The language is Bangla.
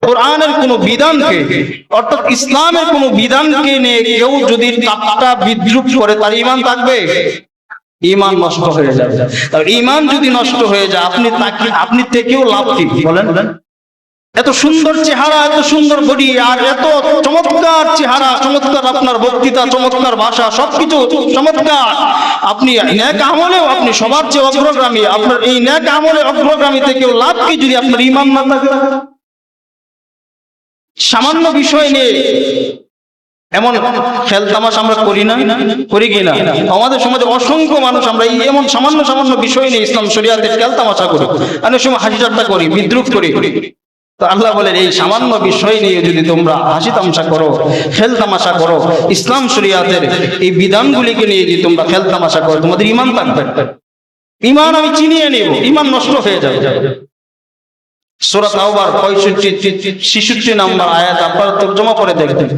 কোরআনের কোন বিধানকে, অর্থাৎ ইসলামের কোন বিধানকে নিয়ে কেউ যদি ঠাট্টা বিদ্রূপ করে, তার ঈমান থাকবে? ঈমান নষ্ট হয়ে যাবে। তার ঈমান যদি নষ্ট হয়ে যায়, আপনি থেকেও লাভ কি? বলেন। এত সুন্দর চেহারা, এত সুন্দর বডি, আর এত চমৎকার চেহারা, চমৎকার আপনার বক্তৃতা, চমৎকার ভাষা, সবকিছু চমৎকার, আপনি নেক আমলেও আপনি সবার চেয়ে অগ্রগামী, আপনার এই নেক আমলে অগ্রগামী থেকেও লাভ কি যদি আপনার ঈমান না থাকে? সামান্য বিষয় নিয়ে এমন খেলতামাশা আমরা করি না, করি কিনা? আমাদের সমাজে অসংখ্য মানুষ আমরা এই এমন সামান্য সামান্য বিষয় নিয়ে ইসলাম শরিয়াতের খেলতামাশা করি, অনেক সময় হাসি ঠাট্টা করি, বিদ্রুপ করি। তো আল্লাহ বলেন, এই সামান্য বিষয় নিয়ে যদি তোমরা হাসি তামাশা করো, খেল তামাশা করো, ইসলাম শরিয়াতের এই বিধানগুলিকে নিয়ে যদি তোমরা খেল তামাশা করো, তোমাদের ঈমান থাকবে? ঈমান আমি চিনিয়ে নেব, ঈমান নষ্ট হয়ে যাবে। সূরা তাওবার 65-66 নম্বর আয়াত আপনারা তর্জমা করে দেখবেন।